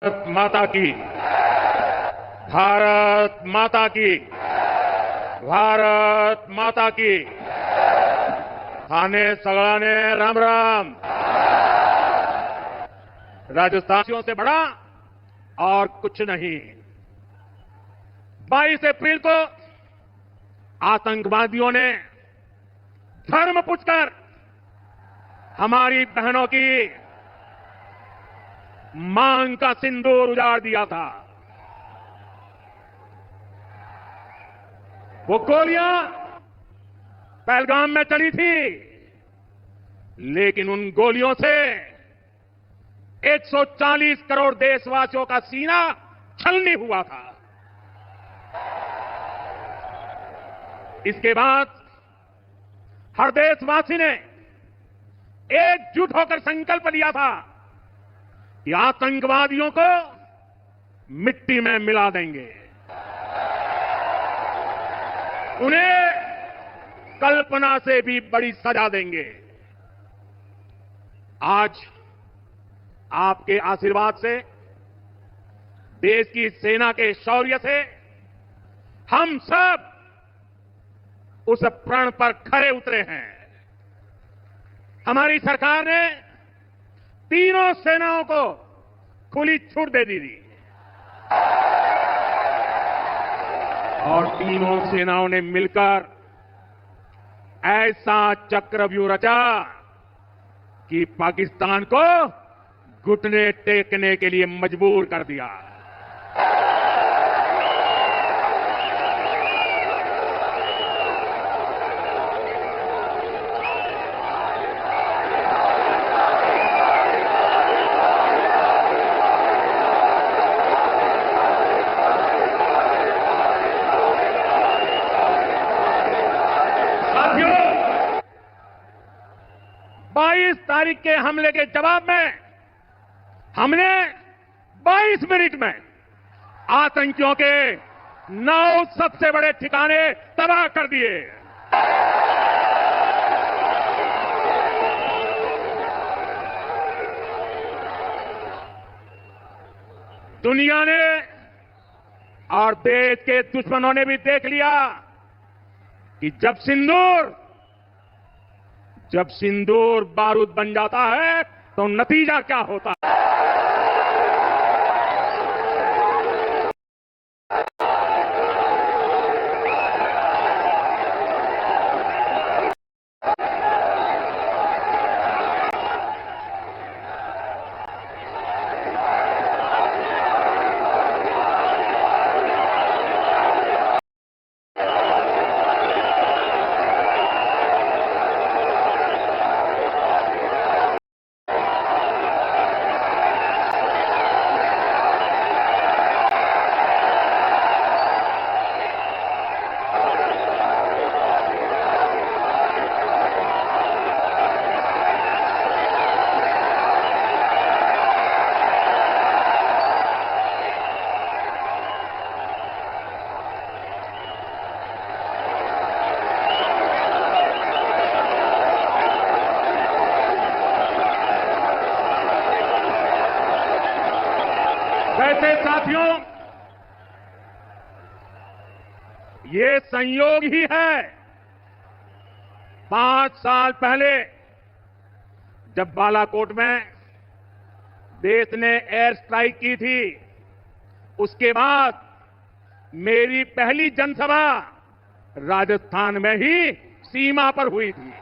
भारत माता की, भारत माता की, भारत माता की। थाने सगळाने राम राम। राजस्थानियों से बड़ा और कुछ नहीं। 22 अप्रैल को आतंकवादियों ने धर्म पूछकर हमारी बहनों की मांग का सिंदूर उजाड़ दिया था। वो गोलियां पहलगाम में चली थी, लेकिन उन गोलियों से 140 करोड़ देशवासियों का सीना छलनी हुआ था। इसके बाद हर देशवासी ने एकजुट होकर संकल्प लिया था कि आतंकवादियों को मिट्टी में मिला देंगे, उन्हें कल्पना से भी बड़ी सजा देंगे। आज आपके आशीर्वाद से, देश की सेना के शौर्य से हम सब उस प्रण पर खरे उतरे हैं। हमारी सरकार ने तीनों सेनाओं को खुली छूट दे दी थी और तीनों सेनाओं ने मिलकर ऐसा चक्रव्यूह रचा कि पाकिस्तान को घुटने टेकने के लिए मजबूर कर दिया। साथियों, 22 तारीख के हमले के जवाब में हमने 22 मिनट में आतंकियों के 9 सबसे बड़े ठिकाने तबाह कर दिए। दुनिया ने और देश के दुश्मनों ने भी देख लिया कि जब सिंदूर बारूद बन जाता है तो नतीजा क्या होता है। वैसे साथियों, ये संयोग ही है। 5 साल पहले जब बालाकोट में देश ने एयर स्ट्राइक की थी, उसके बाद मेरी पहली जनसभा राजस्थान में ही सीमा पर हुई थी।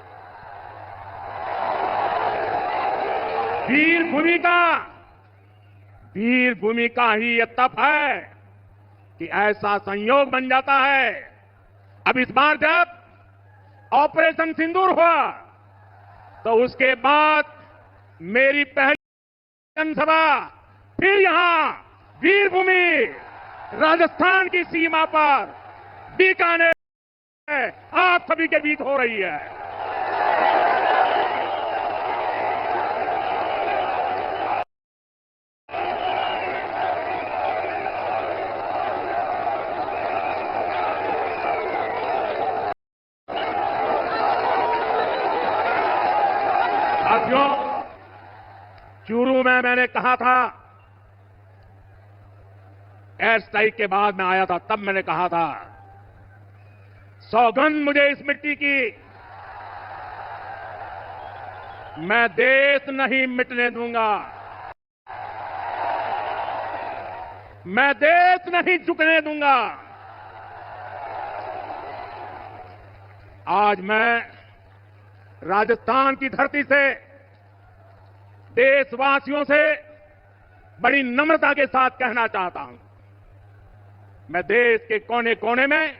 वीर भूमि का ही यह तप है कि ऐसा संयोग बन जाता है। अब इस बार जब ऑपरेशन सिंदूर हुआ तो उसके बाद मेरी पहली जनसभा फिर यहां वीर भूमि राजस्थान की सीमा पर बीकानेर आप सभी के बीच हो रही है। साथियों, चूरू में मैंने कहा था एयर स्ट्राइक के बाद मैं आया था, तब मैंने कहा था, सौगंध मुझे इस मिट्टी की, मैं देश नहीं मिटने दूंगा, मैं देश नहीं झुकने दूंगा। आज मैं राजस्थान की धरती से देशवासियों से बड़ी नम्रता के साथ कहना चाहता हूं, मैं देश के कोने कोने में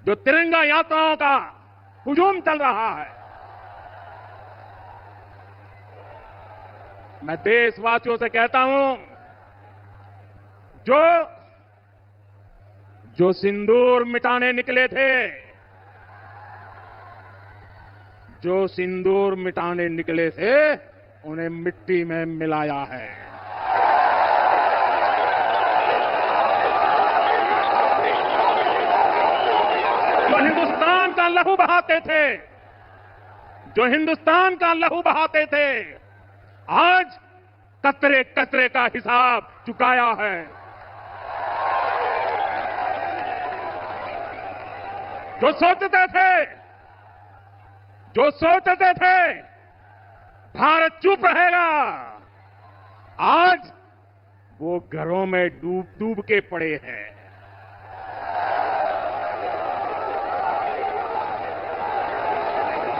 जो तिरंगा यात्राओं का हुजूम चल रहा है, मैं देशवासियों से कहता हूं, जो सिंदूर मिटाने निकले थे, जो सिंदूर मिटाने निकले थे, उन्हें मिट्टी में मिलाया है। जो हिंदुस्तान का लहू बहाते थे, जो हिंदुस्तान का लहू बहाते थे, आज कतरे कतरे का हिसाब चुकाया है। जो सोचते थे भारत चुप रहेगा, आज वो घरों में डूब डूब के पड़े हैं।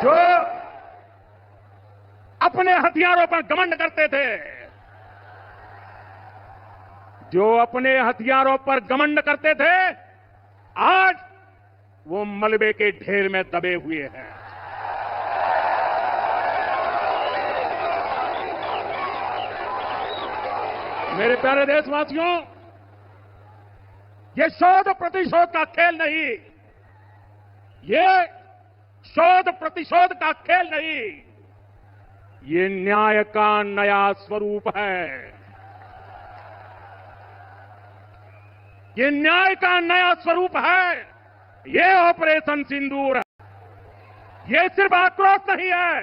जो अपने हथियारों पर घमंड करते थे, जो अपने हथियारों पर घमंड करते थे, आज वो मलबे के ढेर में दबे हुए हैं। मेरे प्यारे देशवासियों, ये शोध प्रतिशोध का खेल नहीं, ये शोध प्रतिशोध का खेल नहीं, ये न्याय का नया स्वरूप है। ये न्याय का नया स्वरूप है। ये ऑपरेशन सिंदूर है। ये सिर्फ आक्रोश नहीं है,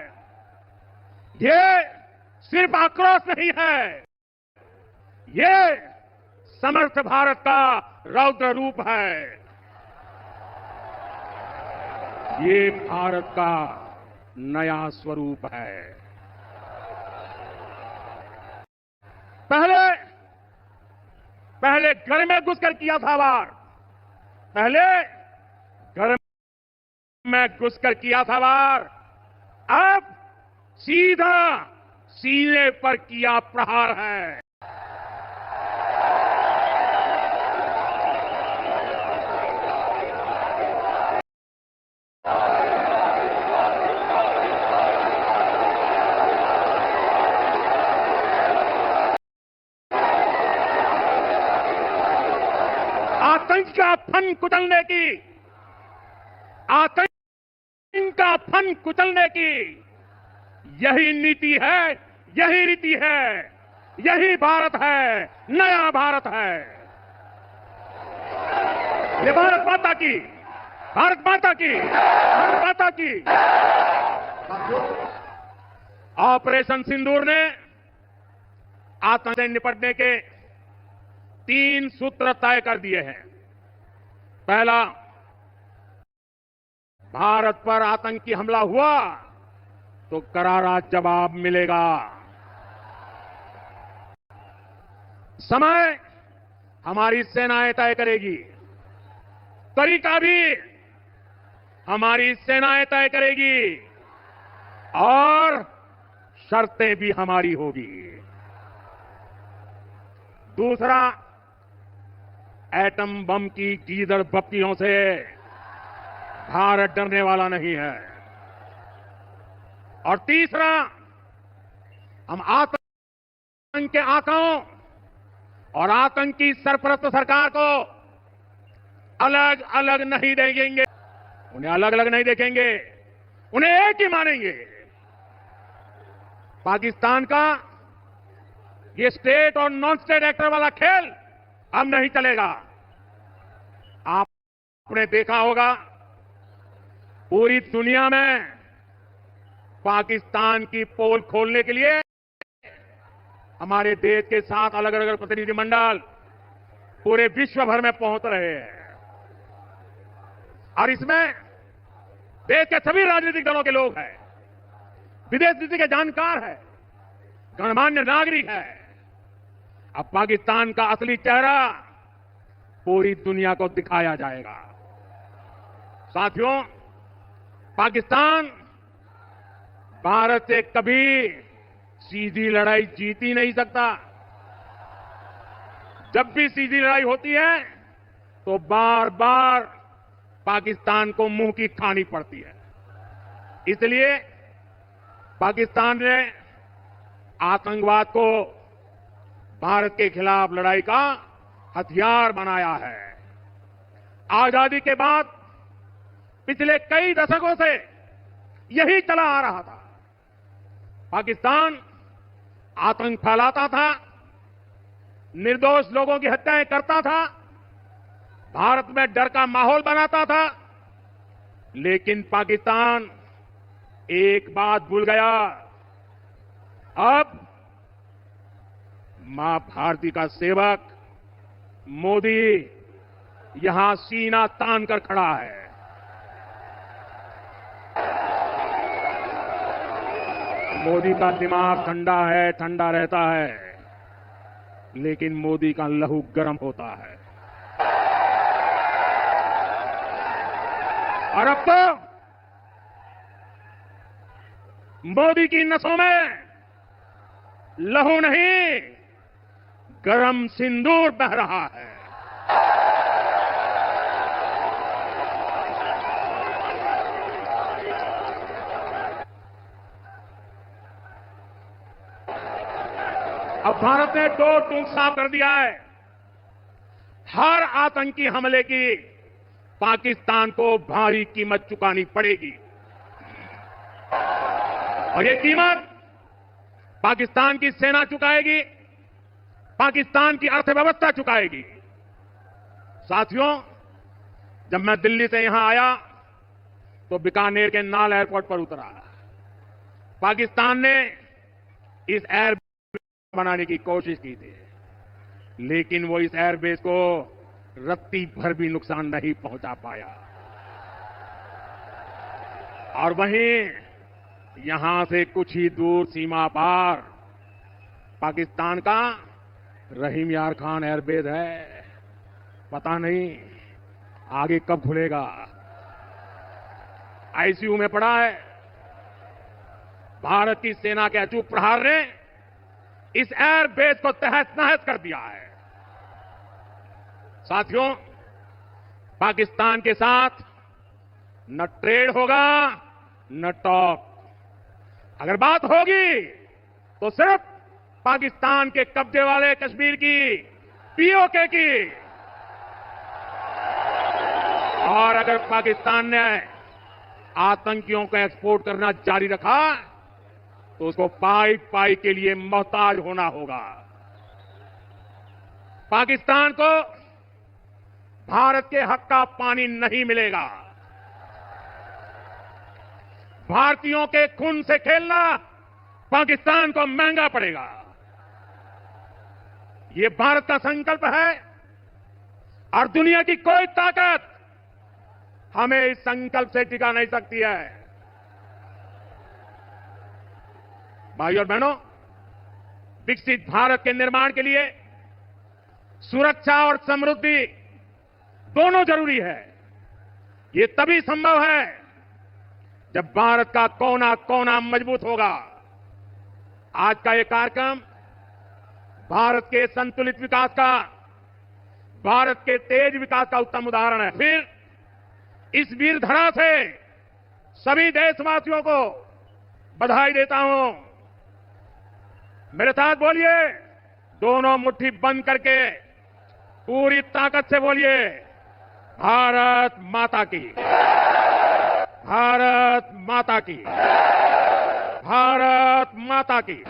ये सिर्फ आक्रोश नहीं है, ये समर्थ भारत का रौद्र रूप है। ये भारत का नया स्वरूप है। पहले घर में घुसकर किया था वार, पहले घर में घुसकर किया था वार, अब सीधा सीने पर किया प्रहार है। आतंक का फन कुचलने की, आतंक का फन कुचलने की यही नीति है, यही रीति है, यही भारत है, नया भारत है। ये भारत माता की, भारत माता की, भारत माता की। ऑपरेशन सिंदूर ने आतंक से निपटने के 3 सूत्र तय कर दिए हैं। पहला, भारत पर आतंकी हमला हुआ तो करारा जवाब मिलेगा। समय हमारी सेनाएं तय करेगी, तरीका भी हमारी सेनाएं तय करेगी और शर्तें भी हमारी होगी। दूसरा, एटम बम की गीदड़ बत्तियों से भारत डरने वाला नहीं है। और तीसरा, हम आतंक के आकाओं और आतंकी सरपरस्त सरकार को अलग अलग नहीं देखेंगे, उन्हें अलग अलग नहीं देखेंगे, उन्हें एक ही मानेंगे। पाकिस्तान का ये स्टेट और नॉन स्टेट एक्टर वाला खेल अब नहीं चलेगा। आपने देखा होगा, पूरी दुनिया में पाकिस्तान की पोल खोलने के लिए हमारे देश के साथ अलग अलग प्रतिनिधिमंडल पूरे विश्व भर में पहुंच रहे हैं। और इसमें देश के सभी राजनीतिक दलों के लोग हैं, विदेश नीति के जानकार हैं, गणमान्य नागरिक हैं। अब पाकिस्तान का असली चेहरा पूरी दुनिया को दिखाया जाएगा। साथियों, पाकिस्तान भारत से कभी सीधी लड़ाई जीत ही नहीं सकता। जब भी सीधी लड़ाई होती है तो बार बार पाकिस्तान को मुंह की खानी पड़ती है। इसलिए पाकिस्तान ने आतंकवाद को भारत के खिलाफ लड़ाई का हथियार बनाया है। आजादी के बाद पिछले कई दशकों से यही चला आ रहा था। पाकिस्तान आतंक फैलाता था, निर्दोष लोगों की हत्याएं करता था, भारत में डर का माहौल बनाता था। लेकिन पाकिस्तान एक बात भूल गया। अब मां भारती का सेवक मोदी यहां सीना तान कर खड़ा है। मोदी का दिमाग ठंडा है, ठंडा रहता है, लेकिन मोदी का लहू गर्म होता है। और अब तो मोदी की नसों में लहू नहीं, गरम सिंदूर बह रहा है। अब भारत ने दो टूक साफ कर दिया है। हर आतंकी हमले की पाकिस्तान को भारी कीमत चुकानी पड़ेगी। और ये कीमत पाकिस्तान की सेना चुकाएगी, पाकिस्तान की अर्थव्यवस्था चुकाएगी। साथियों, जब मैं दिल्ली से यहां आया तो बीकानेर के नाल एयरपोर्ट पर उतरा। पाकिस्तान ने इस एयरबेस बनाने की कोशिश की थी, लेकिन वो इस एयरबेस को रत्ती भर भी नुकसान नहीं पहुंचा पाया। और वहीं यहां से कुछ ही दूर सीमा पार पाकिस्तान का रहीम यार खान एयरबेस है। पता नहीं आगे कब खुलेगा। आईसीयू में पड़ा है। भारत की सेना के अचूक प्रहार ने इस एयरबेस को तहस नहस कर दिया है। साथियों, पाकिस्तान के साथ न ट्रेड होगा न टॉक। अगर बात होगी तो सिर्फ पाकिस्तान के कब्जे वाले कश्मीर की, पीओके की। और अगर पाकिस्तान ने आतंकियों को एक्सपोर्ट करना जारी रखा तो उसको पाई पाई के लिए मोहताज होना होगा। पाकिस्तान को भारत के हक का पानी नहीं मिलेगा। भारतीयों के खून से खेलना पाकिस्तान को महंगा पड़ेगा। ये भारत का संकल्प है और दुनिया की कोई ताकत हमें इस संकल्प से टिका नहीं सकती है। भाइयों और बहनों, विकसित भारत के निर्माण के लिए सुरक्षा और समृद्धि दोनों जरूरी है। ये तभी संभव है जब भारत का कोना कोना मजबूत होगा। आज का ये कार्यक्रम भारत के संतुलित विकास का, भारत के तेज विकास का उत्तम उदाहरण है। फिर इस वीर धरा से सभी देशवासियों को बधाई देता हूं। मेरे साथ बोलिए, दोनों मुट्ठी बंद करके पूरी ताकत से बोलिए, भारत माता की, भारत माता की, भारत माता की।